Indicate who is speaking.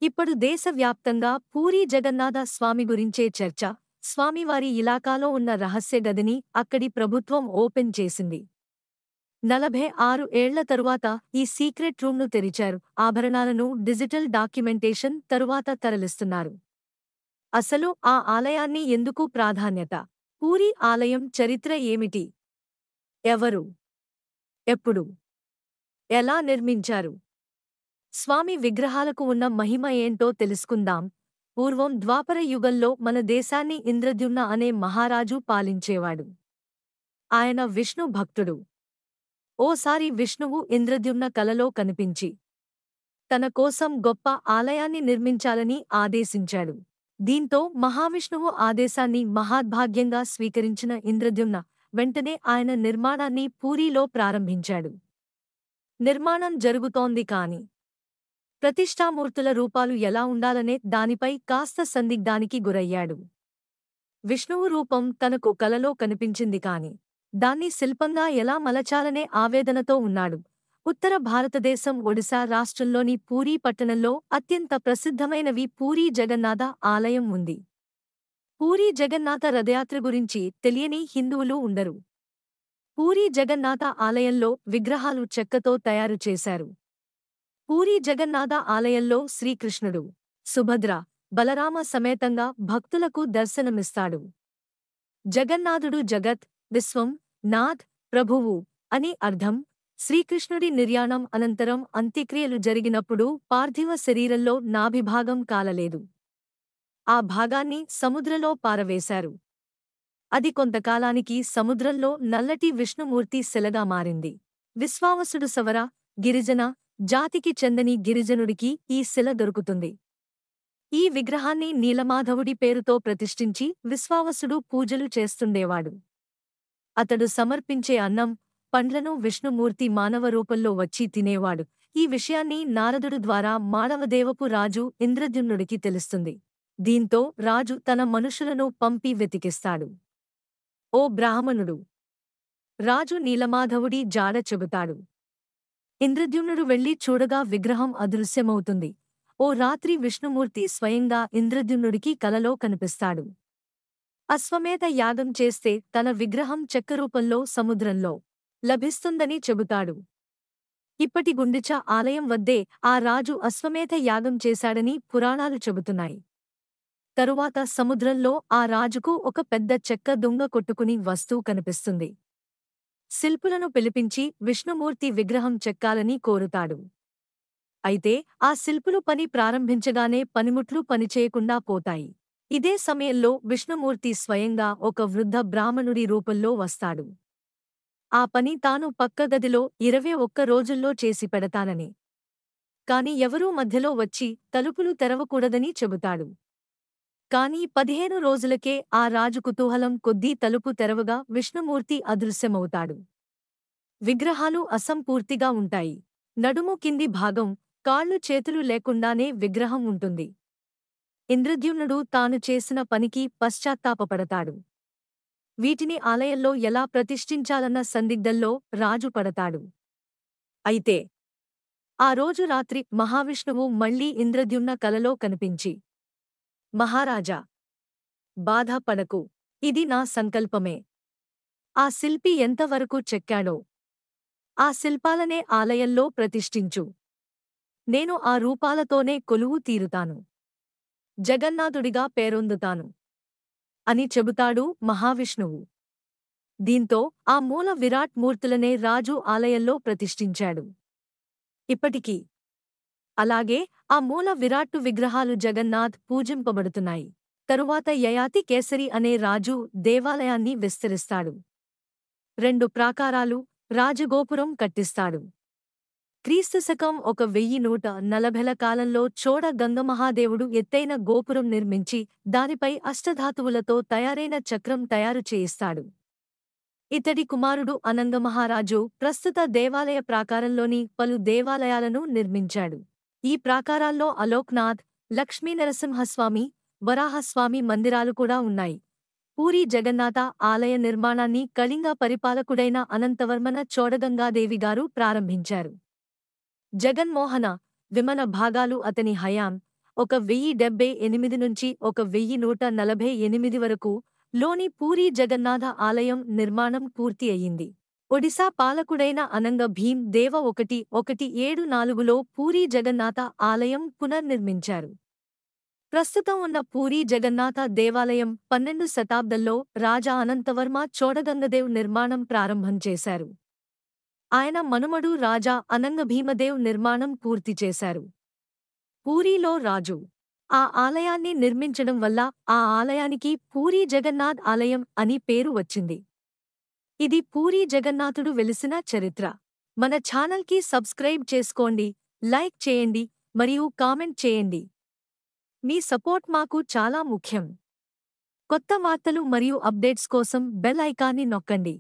Speaker 1: ఇప్పుడు దేశవ్యాప్తంగా పూరీ జగన్నాథ స్వామి గురించే చర్చ. స్వామివారి ఇలాకాలో ఉన్న రహస్య గదిని అక్కడి ప్రభుత్వం ఓపెన్ చేసింది. 46 ఏళ్ల తరువాత ఈ సీక్రెట్ రూమ్ను తెరిచారు. ఆభరణాలను డిజిటల్ డాక్యుమెంటేషన్ తరువాత తరలిస్తున్నారు. అసలు ఆ ఆలయాన్ని ఎందుకు ప్రాధాన్యత? పూరీ ఆలయం చరిత్ర ఏమిటి? ఎవరు? ఎప్పుడు? ఎలా నిర్మించారు? స్వామి విగ్రహాలకు ఉన్న మహిమ ఏంటో తెలుసుకుందాం. పూర్వం ద్వాపర యుగంలో మన దేశాన్ని ఇంద్రద్యుమ్న అనే మహారాజు పాలించేవాడు. ఆయన విష్ణు భక్తుడు. ఓసారి విష్ణువు ఇంద్రద్యుమ్న కలలో కనిపించి తన కోసం గొప్ప ఆలయాన్ని నిర్మించాలని ఆదేశించాడు. దీంతో మహావిష్ణువు ఆదేశాన్ని మహాద్భాగ్యంగా స్వీకరించిన ఇంద్రద్యుమ్న వెంటనే ఆయన నిర్మాణాన్ని పూరీలో ప్రారంభించాడు. నిర్మాణం జరుగుతోంది కాని ప్రతిష్ఠామూర్తుల రూపాలు ఎలా ఉండాలనే దానిపై కాస్త సందిగ్ధానికి గురయ్యాడు. విష్ణువు రూపం తనకు కలలో కనిపించింది కాని దాన్ని శిల్పంగా ఎలా మలచాలనే ఆవేదనతో ఉన్నాడు. ఉత్తర భారతదేశం ఒడిశా రాష్ట్రంలోని పూరీ పట్టణంలో అత్యంత ప్రసిద్ధమైనవి పూరీ జగన్నాథ ఆలయం ఉంది. పూరీ జగన్నాథ రథయాత్ర గురించి తెలియని హిందువులు ఉండరు. పూరీ జగన్నాథ ఆలయంలో విగ్రహాలు చెక్కతో తయారు చేశారు. పూరీ జగన్నాథ ఆలయంలో శ్రీకృష్ణుడు, సుభద్ర, బలరామ సమేతంగా భక్తులకు దర్శనమిస్తాడు. జగన్నాథుడు జగత్, విశ్వం, నాథ్, ప్రభువు అని అర్థం. శ్రీకృష్ణుడి నిర్యాణం అనంతరం అంత్యక్రియలు జరిగినప్పుడు పార్థివ శరీరంలో నాభిభాగం కాలలేదు. ఆ భాగాన్ని సముద్రలో పారవేశారు. అది కొంతకాలానికి సముద్రంలో నల్లటి విష్ణుమూర్తి శిలగా మారింది. విశ్వావసుడు సవర, గిరిజన జాతికి చెందని గిరిజనుడికి ఈ శిల దొరుకుతుంది. ఈ విగ్రహాన్ని నీలమాధవుడి పేరుతో ప్రతిష్ఠించి విశ్వావసుడు పూజలు చేస్తుండేవాడు. అతడు సమర్పించే అన్నం, పండ్లను విష్ణుమూర్తి మానవ రూపంలో వచ్చి తినేవాడు. ఈ విషయాన్ని నారదుడు ద్వారా మానవదేవపు రాజు ఇంద్రద్యుమ్నుడికి తెలుస్తుంది. దీంతో రాజు తన మనుషులను పంపి వెతికిస్తాడు. ఓ బ్రాహ్మణుడు! రాజు నీలమాధవుడి జాడ చెబుతాడు. ఇంద్రద్యుమ్నుడు వెళ్లి చూడగా విగ్రహం అదృశ్యమవుతుంది. ఓ రాత్రి విష్ణుమూర్తి స్వయంగా ఇంద్రద్యుమ్నుడికి కలలో కనిపిస్తాడు. అశ్వమేధ యాగం చేస్తే తన విగ్రహం చెక్కరూపంలో సముద్రంలో లభిస్తుందని చెబుతాడు. ఇప్పటి గుండిచ ఆలయం వద్దే ఆ రాజు అశ్వమేధ యాగం చేశాడని పురాణాలు చెబుతున్నాయి. తరువాత సముద్రంలో ఆ రాజుకు ఒక పెద్ద చెక్క దుంగ కొట్టుకుని వస్తూ కనిపిస్తుంది. శిల్పులను పిలిపించి విష్ణుమూర్తి విగ్రహం చెక్కాలని కోరుతాడు. అయితే ఆ శిల్పులు పని ప్రారంభించగానే పనిముట్లు పనిచేయకుండా పోతాయి. ఇదే సమయంలో విష్ణుమూర్తి స్వయంగా ఒక వృద్ధ బ్రాహ్మణుడి రూపంలో వస్తాడు. ఆ పని తాను పక్క గదిలో 21 రోజుల్లో చేసి పెడతానని, కాని ఎవరూ మధ్యలో వచ్చి తలుపులు తెరవకూడదని చెబుతాడు. కాని 15 రోజులకే ఆ రాజు కుతూహలం కొద్దీ తలుపు తెరవగా విష్ణుమూర్తి అదృశ్యమవుతాడు. విగ్రహాలు అసంపూర్తిగా ఉంటాయి. నడుము కింది భాగం, కాళ్ళు చేతులు లేకుండానే విగ్రహం ఉంటుంది. ఇంద్రద్యుమ్నుడు తాను చేసిన పనికి పశ్చాత్తాపపడతాడు. వీటిని ఆలయంలో ఎలా ప్రతిష్ఠించాలన్న సందిగ్ధంలో రాజు పడతాడు. అయితే ఆ రోజు రాత్రి మహావిష్ణువు మళ్లీ ఇంద్రద్యుమ్న కలలో కనిపించి, మహారాజా! బాధపడకు, ఇది నా సంకల్పమే. ఆ శిల్పి ఎంతవరకు చెక్కాడో ఆ శిల్పాలనే ఆలయంలో ప్రతిష్ఠించు. నేను ఆ రూపాలతోనే కొలువు తీరుతాను. జగన్నాథుడిగా పేరొందుతాను అని చెబుతాడు మహావిష్ణువు. దీంతో ఆ మూల విరాట్ మూర్తులనే రాజు ఆలయంలో ప్రతిష్ఠించాడు. ఇప్పటికీ అలాగే ఆ మూల విరాట్టు విగ్రహాలు జగన్నాథ్ పూజింపబడుతున్నాయి. తరువాత యయాతి కేసరి అనే రాజు దేవాలయాన్ని విస్తరిస్తాడు. 2 ప్రాకారాలు, రాజగోపురం కట్టిస్తాడు. క్రీస్తుశకం 1140 కాలంలో చోడ గంగమహాదేవుడు ఎత్తైన గోపురం నిర్మించి దానిపై అష్టధాతువులతో తయారైన చక్రం తయారు చేయిస్తాడు. ఇతడి కుమారుడు అనంగమహారాజు ప్రస్తుత దేవాలయ ప్రాకారంలోని పలు దేవాలయాలను నిర్మించాడు. ఈ ప్రాకారాల్లో అలోక్నాథ్, లక్ష్మీనరసింహస్వామి, వరాహస్వామి మందిరాలు కూడా ఉన్నాయి. పూరీ జగన్నాథ ఆలయ నిర్మాణాన్ని కళింగ పరిపాలకుడైన అనంతవర్మన చోడగంగాదేవి గారు ప్రారంభించారు. జగన్మోహన, విమన భాగాలు అతని హయాం 1078 నుంచి 1148 వరకు లోని పూరీ జగన్నాథ ఆలయం నిర్మాణం పూర్తి అయింది. ఒడిశా పాలకుడైన అనంగ భీం దేవ 1174లో పూరీ జగన్నాథ ఆలయం పునర్నిర్మించారు. ప్రస్తుతం ఉన్న పూరీ జగన్నాథ దేవాలయం 12 శతాబ్దంలో రాజా అనంతవర్మ చోడగంగదేవ్ నిర్మాణం ప్రారంభం చేశారు. ఆయన మనుమడు రాజా అనంగభీమదేవ్ నిర్మాణం పూర్తి చేశారు. పూరీలో రాజు ఆ ఆలయాన్ని నిర్మించడం వల్ల ఆ ఆలయానికి పూరీ జగన్నాథ్ ఆలయం అని పేరు వచ్చింది. ఇది పూరీ జగన్నాథుడు వెలిసిన చరిత్ర. మన ఛానల్కి సబ్స్క్రైబ్ చేసుకోండి, లైక్ చేయండి మరియు కామెంట్ చేయండి. మీ సపోర్ట్ మాకు చాలా ముఖ్యం. కొత్త వార్తలు మరియు అప్డేట్స్ కోసం బెల్ ఐకాన్ని నొక్కండి.